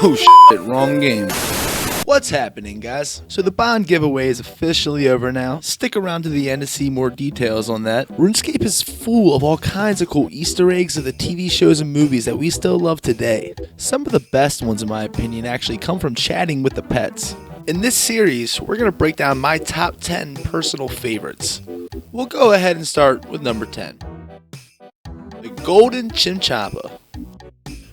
Oh shit, wrong game. What's happening, guys? So the bond giveaway is officially over now. Stick around to the end to see more details on that. RuneScape is full of all kinds of cool Easter eggs of the TV shows and movies that we still love today. Some of the best ones, in my opinion, actually come from chatting with the pets. In this series, we're going to break down my top 10 personal favorites. We'll go ahead and start with number 10. The Golden Chinchilla.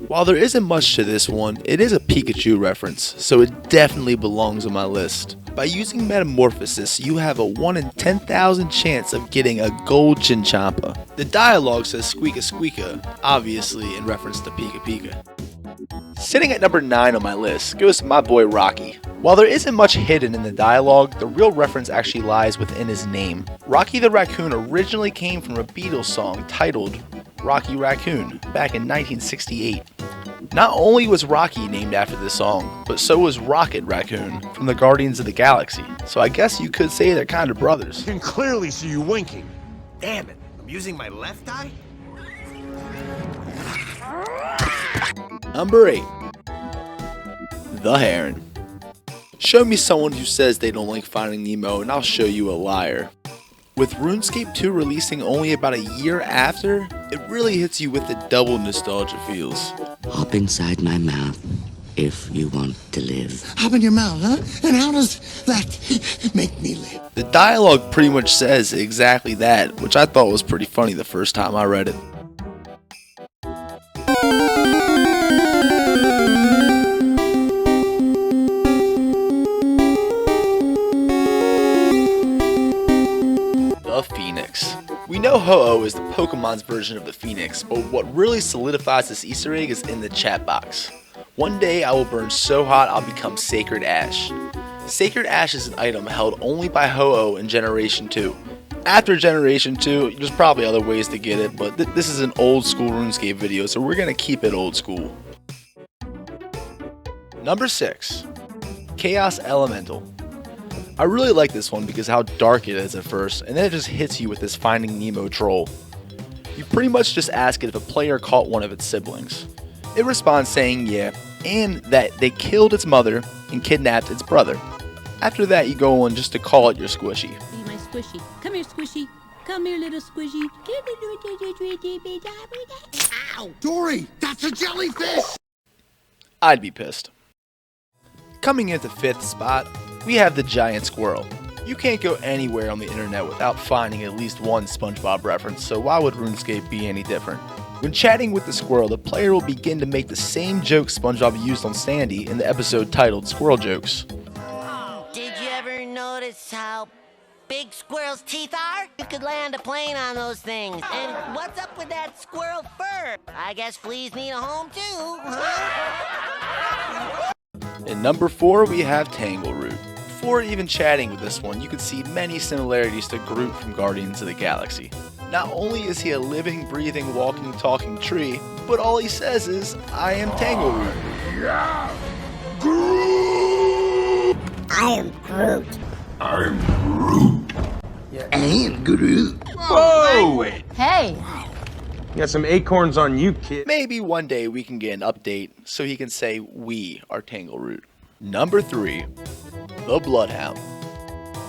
While there isn't much to this one, it is a Pikachu reference, so it definitely belongs on my list. By using Metamorphosis, you have a 1 in 10,000 chance of getting a gold Chinchilla. The dialogue says Squeaka Squeaka, obviously in reference to Pika Pika. Sitting at number 9 on my list goes to my boy Rocky. While there isn't much hidden in the dialogue, the real reference actually lies within his name. Rocky the Raccoon originally came from a Beatles song titled Rocky Raccoon back in 1968. Not only was Rocky named after this song, but so was Rocket Raccoon from the Guardians of the Galaxy. So I guess you could say they're kind of brothers. I can clearly see you winking. Damn it, I'm using my left eye? Number 8. The Heron. Show me someone who says they don't like Finding Nemo and I'll show you a liar. With RuneScape 2 releasing only about a year after, it really hits you with the double nostalgia feels. Hop inside my mouth if you want to live. Hop in your mouth, huh? And how does that make me live? The dialogue pretty much says exactly that, which I thought was pretty funny the first time I read it. The Phoenix. We know Ho-Oh is the Pokemon's version of the Phoenix, but what really solidifies this Easter egg is in the chat box. One day I will burn so hot I'll become Sacred Ash. Sacred Ash is an item held only by Ho-Oh in Generation 2. After Generation 2, there's probably other ways to get it, but this is an old school RuneScape video, so we're going to keep it old school. Number 6. Chaos Elemental. I really like this one because how dark it is at first, and then it just hits you with this Finding Nemo troll. You pretty much just ask it if a player caught one of its siblings. It responds saying yeah, and that they killed its mother and kidnapped its brother. After that, you go on just to call it your squishy. Be my squishy. Come here, squishy. Come here, little squishy. Ow! Dory, that's a jellyfish! I'd be pissed. Coming into 5th spot, we have the giant squirrel. You can't go anywhere on the internet without finding at least one SpongeBob reference, so why would RuneScape be any different? When chatting with the squirrel, the player will begin to make the same jokes SpongeBob used on Sandy in the episode titled Squirrel Jokes. Did you ever notice how big squirrels' teeth are? You could land a plane on those things. And what's up with that squirrel fur? I guess fleas need a home too, huh? In number 4, we have Tangle Root. Before even chatting with this one, you can see many similarities to Groot from Guardians of the Galaxy. Not only is he a living, breathing, walking, talking tree, but all he says is, I am Tangle Root. Yeah! Groot! I am Groot. I'm Groot. Yeah. I am Groot. Whoa! Wait. Hey. You got some acorns on you, kid. Maybe one day we can get an update so he can say we are Tangle Root. Number 3, the Bloodhound.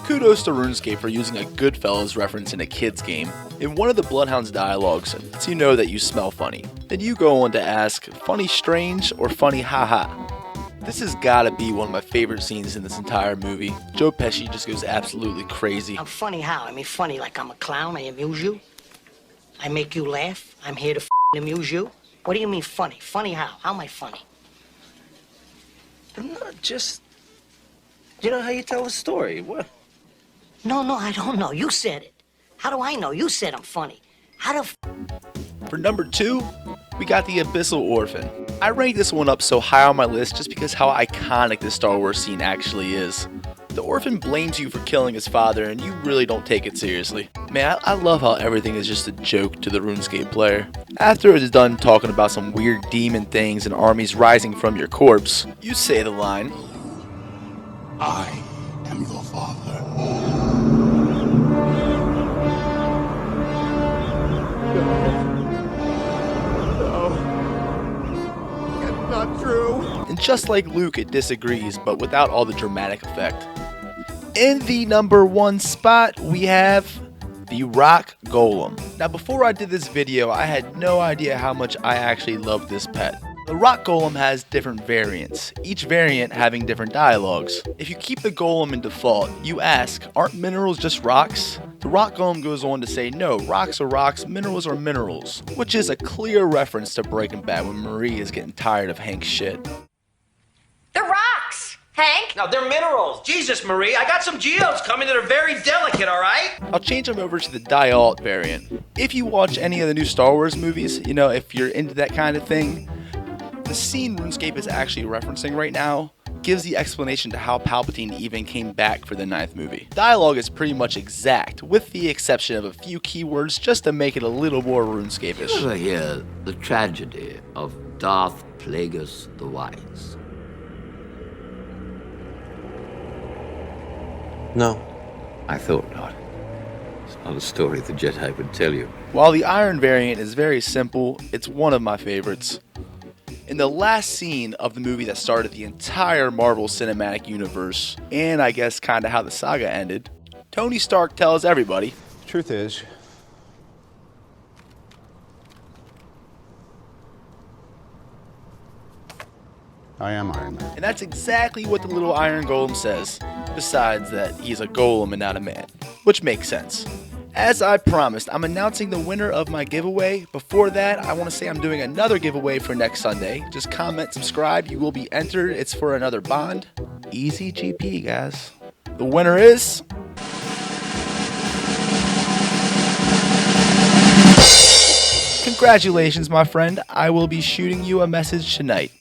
Kudos to RuneScape for using a Goodfellas reference in a kid's game. In one of the Bloodhound's dialogues, it lets you know that you smell funny. Then you go on to ask, funny strange or funny haha? This has gotta be one of my favorite scenes in this entire movie. Joe Pesci just goes absolutely crazy. I'm funny how? I mean funny like I'm a clown, I amuse you? I make you laugh? I'm here to amuse you? What do you mean funny? Funny how? How am I funny? I'm not just... You know how you tell a story. What? No, I don't know. You said it. How do I know? You said I'm funny. How the For number 2, we got the Abyssal Orphan. I ranked this one up so high on my list just because how iconic this Star Wars scene actually is. The orphan blames you for killing his father and you really don't take it seriously. Man, I love how everything is just a joke to the RuneScape player. After it is done talking about some weird demon things and armies rising from your corpse, you say the line, I am your father. No. That's not true. And just like Luke, it disagrees, but without all the dramatic effect. In the number 1 spot, we have the Rock Golem. Now before I did this video, I had no idea how much I actually loved this pet. The Rock Golem has different variants, each variant having different dialogues. If you keep the Golem in default, you ask, aren't minerals just rocks? The Rock Golem goes on to say, no, rocks are rocks, minerals are minerals, which is a clear reference to Breaking Bad when Marie is getting tired of Hank's shit. They're rocks, Hank. No, they're minerals. Jesus, Marie, I got some geodes coming that are very delicate, all right? I'll change them over to the Dialt variant. If you watch any of the new Star Wars movies, you know, if you're into that kind of thing, the scene RuneScape is actually referencing right now gives the explanation to how Palpatine even came back for the 9th movie. Dialogue is pretty much exact, with the exception of a few keywords just to make it a little more RuneScape-ish. You ever hear the tragedy of Darth Plagueis the Wise? No. I thought not. It's not a story the Jedi would tell you. While the Iron variant is very simple, it's one of my favorites. In the last scene of the movie that started the entire Marvel Cinematic Universe, and I guess kinda how the saga ended, Tony Stark tells everybody, Truth is, I am Iron Man. and that's exactly what the little Iron Golem says, besides that he's a golem and not a man, which makes sense. As I promised, I'm announcing the winner of my giveaway. Before that, I want to say I'm doing another giveaway for next Sunday. Just comment, subscribe, you will be entered. It's for another bond. Easy GP, guys. The winner is... Congratulations, my friend. I will be shooting you a message tonight.